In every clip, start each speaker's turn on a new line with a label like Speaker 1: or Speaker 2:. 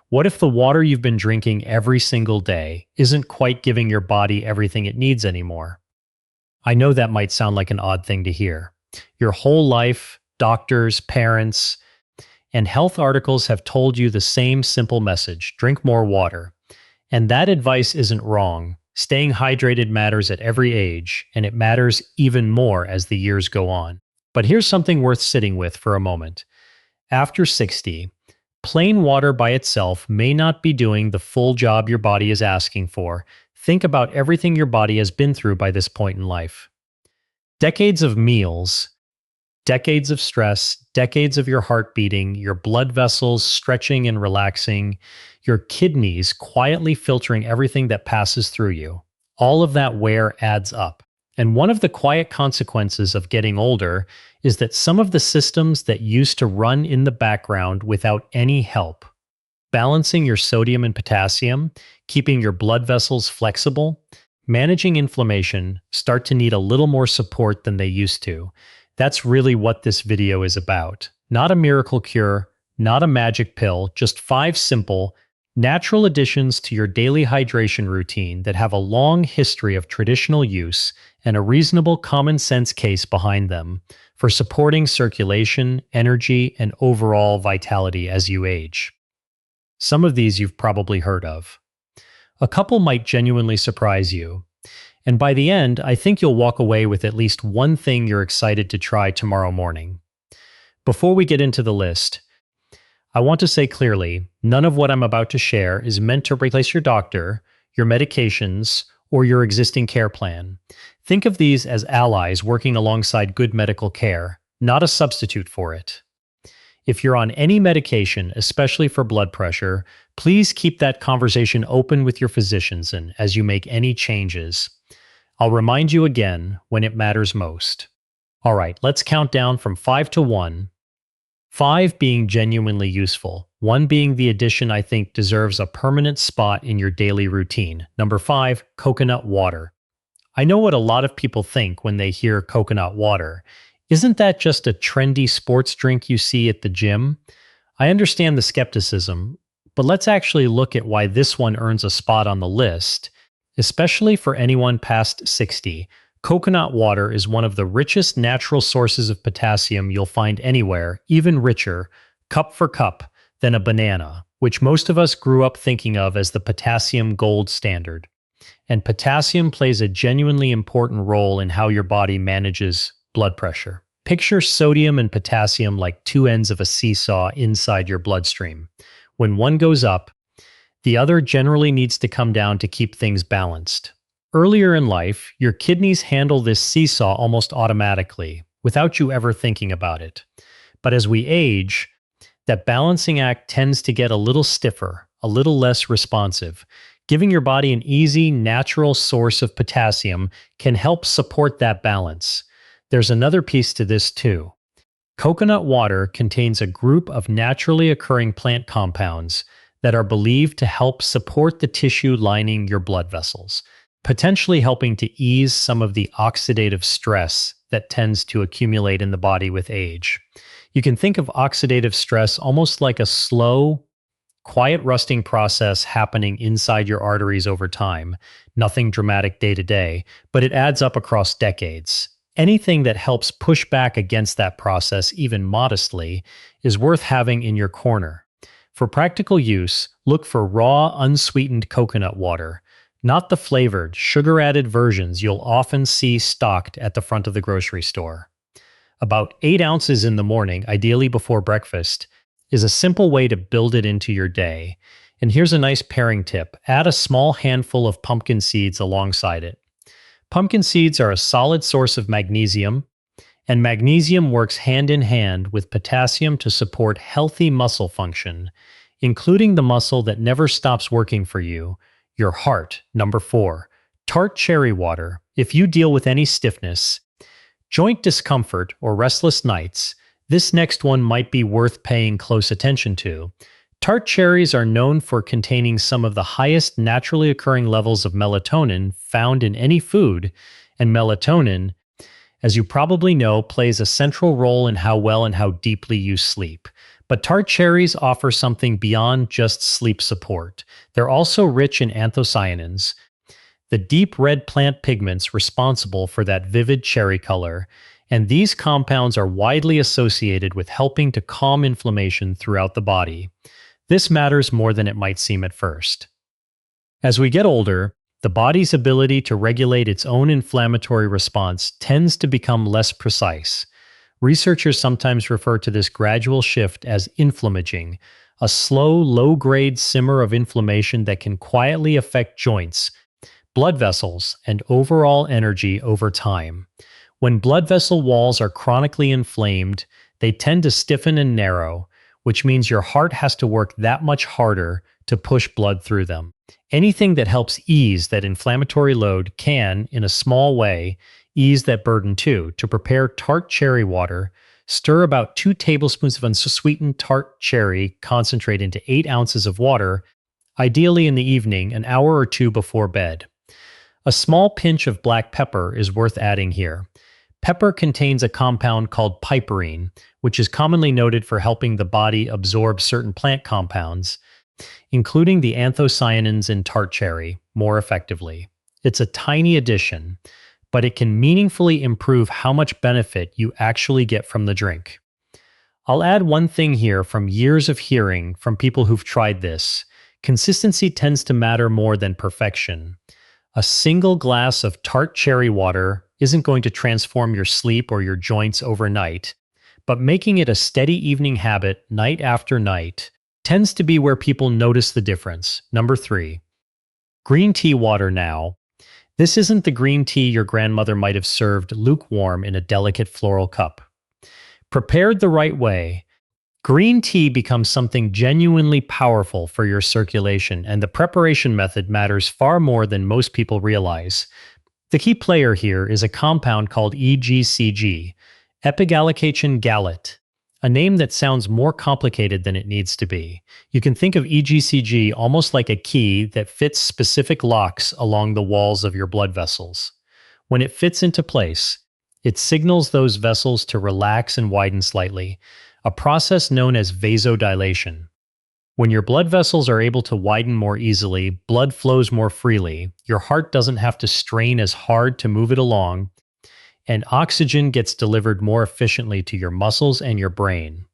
Speaker 1: What if the water you've been drinking every single day isn't quite giving your body everything it needs anymore? I know that might sound like an odd thing to hear. Your whole life, doctors, parents, and health articles have told you the same simple message: drink more water. And that advice isn't wrong. Staying hydrated matters at every age, and it matters even more as the years go on. But here's something worth sitting with for a moment. After 60, plain water by itself may not be doing the full job your body is asking for. Think about everything your body has been through by this point in life. Decades of meals, decades of stress, decades of your heart beating, your blood vessels stretching and relaxing, your kidneys quietly filtering everything that passes through you. All of that wear adds up. And one of the quiet consequences of getting older is that some of the systems that used to run in the background without any help, balancing your sodium and potassium, keeping your blood vessels flexible, managing inflammation, start to need a little more support than they used to. That's really what this video is about. Not a miracle cure, not a magic pill, just 5 simple, natural additions to your daily hydration routine that have a long history of traditional use and a reasonable common sense case behind them for supporting circulation, energy, and overall vitality as you age. Some of these you've probably heard of. A couple might genuinely surprise you. And by the end, I think you'll walk away with at least one thing you're excited to try tomorrow morning. Before we get into the list, I want to say clearly, none of what I'm about to share is meant to replace your doctor, your medications, or your existing care plan. Think of these as allies working alongside good medical care, not a substitute for it. If you're on any medication, especially for blood pressure, please keep that conversation open with your physicians and as you make any changes. I'll remind you again when it matters most. All right, let's count down from 5 to 1. 5 being genuinely useful. 1 being the addition I think deserves a permanent spot in your daily routine. Number 5, coconut water. I know what a lot of people think when they hear coconut water. Isn't that just a trendy sports drink you see at the gym? I understand the skepticism, but let's actually look at why this one earns a spot on the list. Especially for anyone past 60, coconut water is one of the richest natural sources of potassium you'll find anywhere, even richer, cup for cup, than a banana, which most of us grew up thinking of as the potassium gold standard. And potassium plays a genuinely important role in how your body manages blood pressure. Picture sodium and potassium like 2 ends of a seesaw inside your bloodstream. When one goes up, the other generally needs to come down to keep things balanced. Earlier in life, your kidneys handle this seesaw almost automatically, without you ever thinking about it. But as we age, that balancing act tends to get a little stiffer, a little less responsive. Giving your body an easy, natural source of potassium can help support that balance. There's another piece to this too. Coconut water contains a group of naturally occurring plant compounds that are believed to help support the tissue lining your blood vessels, potentially helping to ease some of the oxidative stress that tends to accumulate in the body with age. You can think of oxidative stress almost like a slow, quiet rusting process happening inside your arteries over time. Nothing dramatic day to day, but it adds up across decades. Anything that helps push back against that process, even modestly, is worth having in your corner. For practical use, look for raw, unsweetened coconut water, not the flavored, sugar-added versions you'll often see stocked at the front of the grocery store. About 8 ounces in the morning, ideally before breakfast, is a simple way to build it into your day. And here's a nice pairing tip. Add a small handful of pumpkin seeds alongside it. Pumpkin seeds are a solid source of magnesium, and magnesium works hand in hand with potassium to support healthy muscle function, including the muscle that never stops working for you, your heart. Number 4, tart cherry water. If you deal with any stiffness, joint discomfort, or restless nights, this next one might be worth paying close attention to. Tart cherries are known for containing some of the highest naturally occurring levels of melatonin found in any food, and melatonin, as you probably know, plays a central role in how well and how deeply you sleep. But tart cherries offer something beyond just sleep support. They're also rich in anthocyanins, the deep red plant pigments responsible for that vivid cherry color, and these compounds are widely associated with helping to calm inflammation throughout the body. This matters more than it might seem at first. As we get older, the body's ability to regulate its own inflammatory response tends to become less precise. Researchers sometimes refer to this gradual shift as inflammaging, a slow, low-grade simmer of inflammation that can quietly affect joints, blood vessels, and overall energy over time. When blood vessel walls are chronically inflamed, they tend to stiffen and narrow, which means your heart has to work that much harder to push blood through them. Anything that helps ease that inflammatory load can, in a small way, ease that burden too. To prepare tart cherry water, stir about 2 tablespoons of unsweetened tart cherry concentrate into 8 ounces of water, ideally in the evening, an hour or two before bed. A small pinch of black pepper is worth adding here. Pepper contains a compound called piperine, which is commonly noted for helping the body absorb certain plant compounds, including the anthocyanins in tart cherry, more effectively. It's a tiny addition, but it can meaningfully improve how much benefit you actually get from the drink. I'll add one thing here from years of hearing from people who've tried this. Consistency tends to matter more than perfection. A single glass of tart cherry water isn't going to transform your sleep or your joints overnight, but making it a steady evening habit night after night tends to be where people notice the difference. Number 3. Green tea water now. This isn't the green tea your grandmother might have served lukewarm in a delicate floral cup. Prepared the right way, green tea becomes something genuinely powerful for your circulation, and the preparation method matters far more than most people realize. The key player here is a compound called EGCG, epigallocatechin gallate, a name that sounds more complicated than it needs to be. You can think of EGCG almost like a key that fits specific locks along the walls of your blood vessels. When it fits into place, it signals those vessels to relax and widen slightly, a process known as vasodilation. When your blood vessels are able to widen more easily, blood flows more freely, your heart doesn't have to strain as hard to move it along, and oxygen gets delivered more efficiently to your muscles and your brain.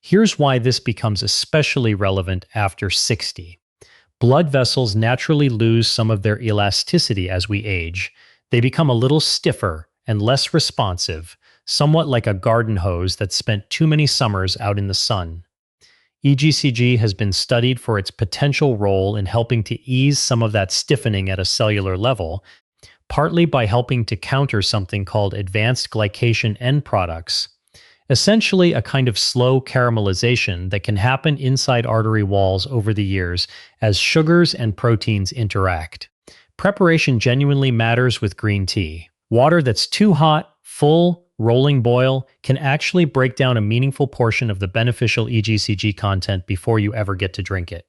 Speaker 1: Here's why this becomes especially relevant after 60. Blood vessels naturally lose some of their elasticity as we age. They become a little stiffer and less responsive, somewhat like a garden hose that spent too many summers out in the sun. EGCG has been studied for its potential role in helping to ease some of that stiffening at a cellular level, partly by helping to counter something called advanced glycation end products, essentially a kind of slow caramelization that can happen inside artery walls over the years as sugars and proteins interact. Preparation genuinely matters with green tea. Water that's too hot, full, rolling boil can actually break down a meaningful portion of the beneficial EGCG content before you ever get to drink it.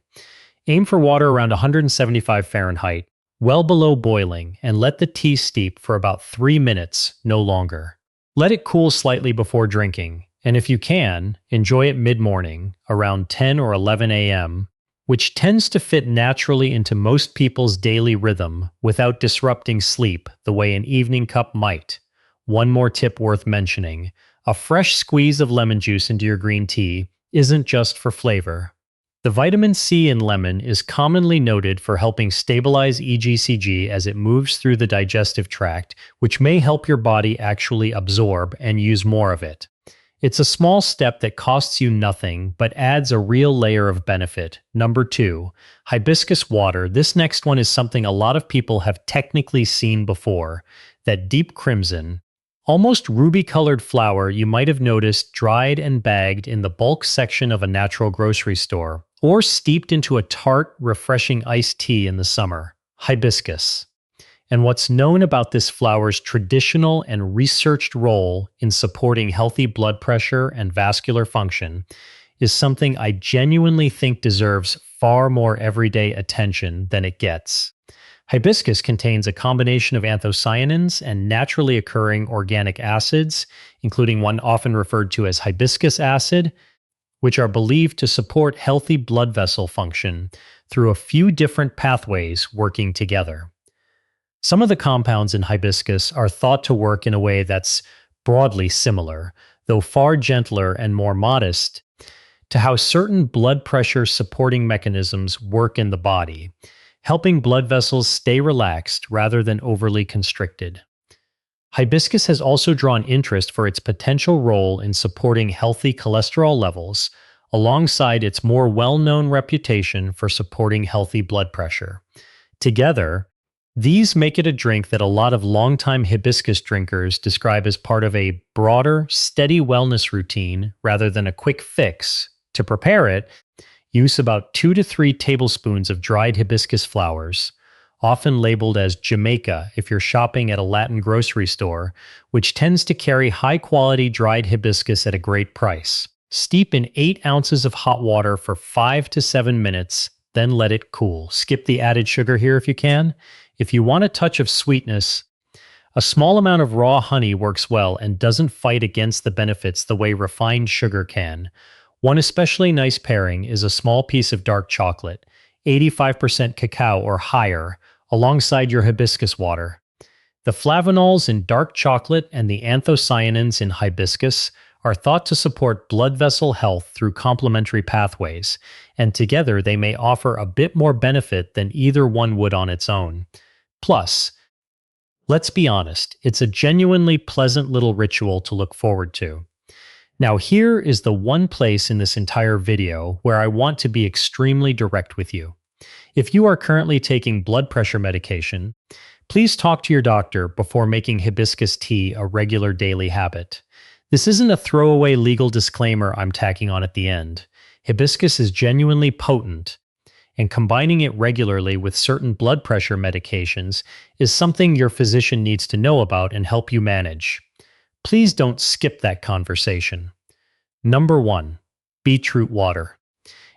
Speaker 1: Aim for water around 175 Fahrenheit, well below boiling, and let the tea steep for about 3 minutes, no longer. Let it cool slightly before drinking, and if you can, enjoy it mid-morning, around 10 or 11 a.m., which tends to fit naturally into most people's daily rhythm without disrupting sleep the way an evening cup might. One more tip worth mentioning: a fresh squeeze of lemon juice into your green tea isn't just for flavor. The vitamin C in lemon is commonly noted for helping stabilize EGCG as it moves through the digestive tract, which may help your body actually absorb and use more of it. It's a small step that costs you nothing, but adds a real layer of benefit. Number 2, hibiscus water. This next one is something a lot of people have technically seen before. That deep crimson, almost ruby-colored flower you might have noticed dried and bagged in the bulk section of a natural grocery store, or steeped into a tart, refreshing iced tea in the summer. Hibiscus. And what's known about this flower's traditional and researched role in supporting healthy blood pressure and vascular function is something I genuinely think deserves far more everyday attention than it gets. Hibiscus contains a combination of anthocyanins and naturally occurring organic acids, including one often referred to as hibiscus acid, which are believed to support healthy blood vessel function through a few different pathways working together. Some of the compounds in hibiscus are thought to work in a way that's broadly similar, though far gentler and more modest, to how certain blood pressure supporting mechanisms work in the body, helping blood vessels stay relaxed rather than overly constricted. Hibiscus has also drawn interest for its potential role in supporting healthy cholesterol levels, alongside its more well-known reputation for supporting healthy blood pressure. Together, these make it a drink that a lot of longtime hibiscus drinkers describe as part of a broader, steady wellness routine rather than a quick fix. To prepare it, use about 2 to 3 tablespoons of dried hibiscus flowers, often labeled as Jamaica if you're shopping at a Latin grocery store, which tends to carry high-quality dried hibiscus at a great price. Steep in 8 ounces of hot water for 5 to 7 minutes, then let it cool. Skip the added sugar here if you can. If you want a touch of sweetness, a small amount of raw honey works well and doesn't fight against the benefits the way refined sugar can. One especially nice pairing is a small piece of dark chocolate, 85% cacao or higher, alongside your hibiscus water. The flavonols in dark chocolate and the anthocyanins in hibiscus are thought to support blood vessel health through complementary pathways, and together they may offer a bit more benefit than either one would on its own. Plus, let's be honest, it's a genuinely pleasant little ritual to look forward to. Now here is the one place in this entire video where I want to be extremely direct with you. If you are currently taking blood pressure medication, please talk to your doctor before making hibiscus tea a regular daily habit. This isn't a throwaway legal disclaimer I'm tacking on at the end. Hibiscus is genuinely potent, and combining it regularly with certain blood pressure medications is something your physician needs to know about and help you manage. Please don't skip that conversation. Number 1, beetroot water.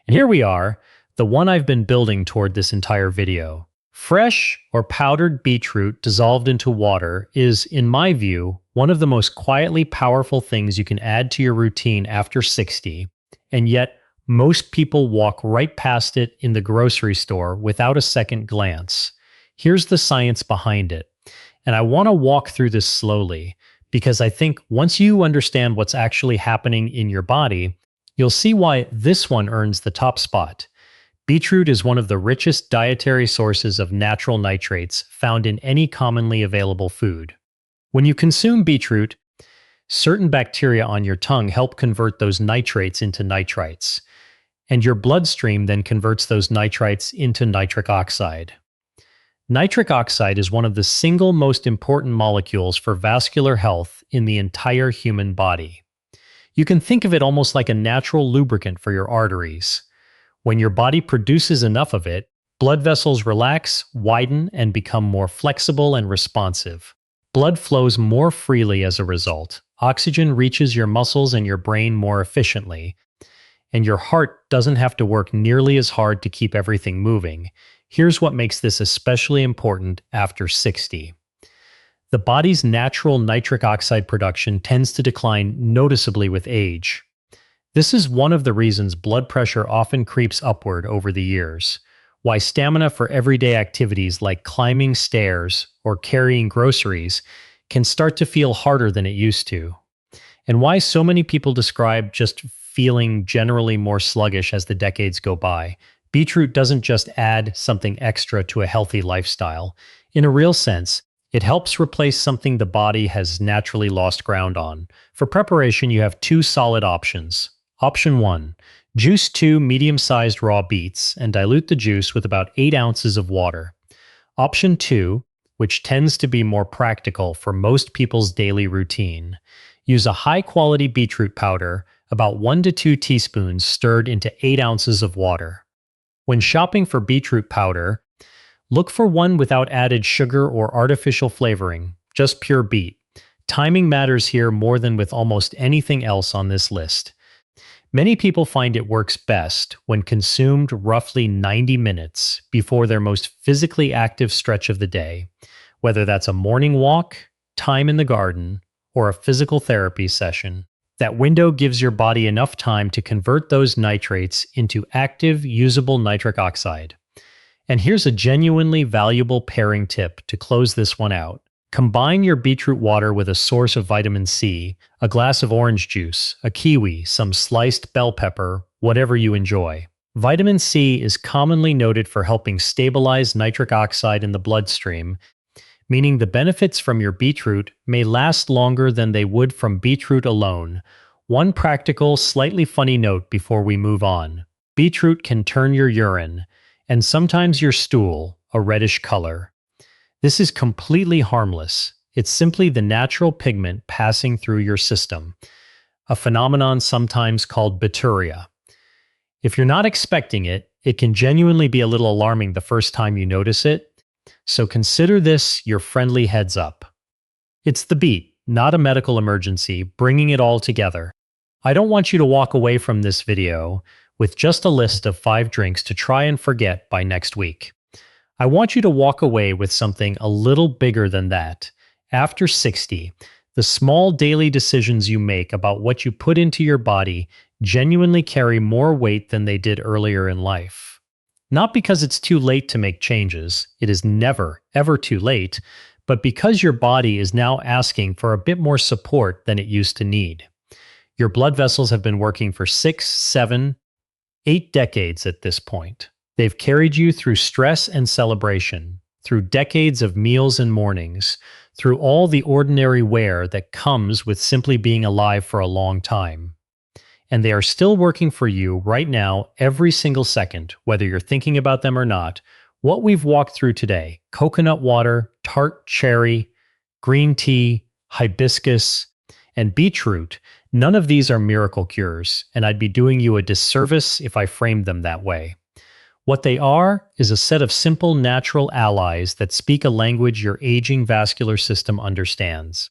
Speaker 1: And here we are, the one I've been building toward this entire video. Fresh or powdered beetroot dissolved into water is, in my view, one of the most quietly powerful things you can add to your routine after 60, and yet most people walk right past it in the grocery store without a second glance. Here's the science behind it, and I want to walk through this slowly, because I think once you understand what's actually happening in your body, you'll see why this one earns the top spot. Beetroot is one of the richest dietary sources of natural nitrates found in any commonly available food. When you consume beetroot, certain bacteria on your tongue help convert those nitrates into nitrites, and your bloodstream then converts those nitrites into nitric oxide. Nitric oxide is one of the single most important molecules for vascular health in the entire human body. You can think of it almost like a natural lubricant for your arteries. When your body produces enough of it, blood vessels relax, widen, and become more flexible and responsive. Blood flows more freely as a result. Oxygen reaches your muscles and your brain more efficiently, and your heart doesn't have to work nearly as hard to keep everything moving. Here's what makes this especially important after 60. The body's natural nitric oxide production tends to decline noticeably with age. This is one of the reasons blood pressure often creeps upward over the years, why stamina for everyday activities like climbing stairs or carrying groceries can start to feel harder than it used to, and why so many people describe just feeling generally more sluggish as the decades go by. Beetroot doesn't just add something extra to a healthy lifestyle. In a real sense, it helps replace something the body has naturally lost ground on. For preparation, you have 2 solid options. Option 1. Juice 2 medium-sized raw beets and dilute the juice with about 8 ounces of water. Option 2, which tends to be more practical for most people's daily routine, use a high-quality beetroot powder, about 1 to 2 teaspoons stirred into 8 ounces of water. When shopping for beetroot powder, look for one without added sugar or artificial flavoring, just pure beet. Timing matters here more than with almost anything else on this list. Many people find it works best when consumed roughly 90 minutes before their most physically active stretch of the day, whether that's a morning walk, time in the garden, or a physical therapy session. That window gives your body enough time to convert those nitrates into active, usable nitric oxide. And here's a genuinely valuable pairing tip to close this one out. Combine your beetroot water with a source of vitamin C, a glass of orange juice, a kiwi, some sliced bell pepper, whatever you enjoy. Vitamin C is commonly noted for helping stabilize nitric oxide in the bloodstream, meaning the benefits from your beetroot may last longer than they would from beetroot alone. One practical, slightly funny note before we move on. Beetroot can turn your urine, and sometimes your stool, a reddish color. This is completely harmless. It's simply the natural pigment passing through your system, a phenomenon sometimes called bituria. If you're not expecting it, it can genuinely be a little alarming the first time you notice it, so consider this your friendly heads up. It's the beet, not a medical emergency, bringing it all together. I don't want you to walk away from this video with just a list of 5 drinks to try and forget by next week. I want you to walk away with something a little bigger than that. After 60, the small daily decisions you make about what you put into your body genuinely carry more weight than they did earlier in life. Not because it's too late to make changes, it is never, ever too late, but because your body is now asking for a bit more support than it used to need. Your blood vessels have been working for 6, 7, 8 decades at this point. They've carried you through stress and celebration, through decades of meals and mornings, through all the ordinary wear that comes with simply being alive for a long time. And they are still working for you right now, every single second, whether you're thinking about them or not. What we've walked through today, coconut water, tart cherry, green tea, hibiscus, and beetroot, none of these are miracle cures, and I'd be doing you a disservice if I framed them that way. What they are is a set of simple natural allies that speak a language your aging vascular system understands.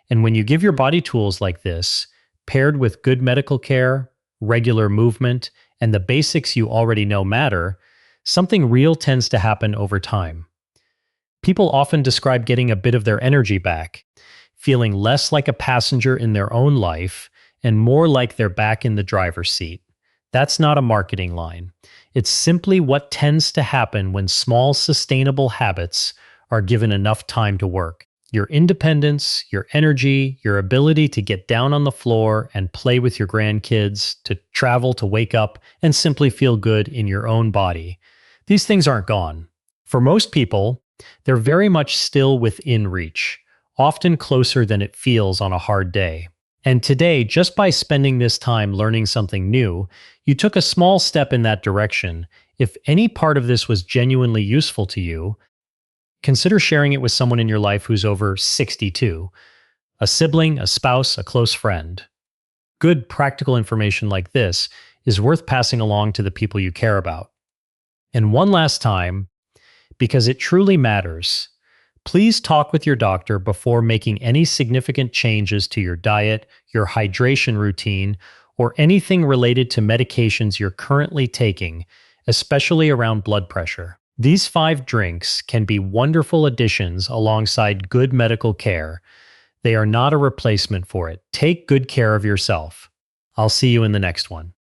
Speaker 1: And when you give your body tools like this, paired with good medical care, regular movement, and the basics you already know matter, something real tends to happen over time. People often describe getting a bit of their energy back, feeling less like a passenger in their own life and more like they're back in the driver's seat. That's not a marketing line. It's simply what tends to happen when small, sustainable habits are given enough time to work. Your independence, your energy, your ability to get down on the floor and play with your grandkids, to travel, to wake up, and simply feel good in your own body. These things aren't gone. For most people, they're very much still within reach, often closer than it feels on a hard day. And today, just by spending this time learning something new, you took a small step in that direction. If any part of this was genuinely useful to you, consider sharing it with someone in your life who's over 62, a sibling, a spouse, a close friend. Good practical information like this is worth passing along to the people you care about. And one last time, because it truly matters, please talk with your doctor before making any significant changes to your diet, your hydration routine, or anything related to medications you're currently taking, especially around blood pressure. These 5 drinks can be wonderful additions alongside good medical care. They are not a replacement for it. Take good care of yourself. I'll see you in the next one.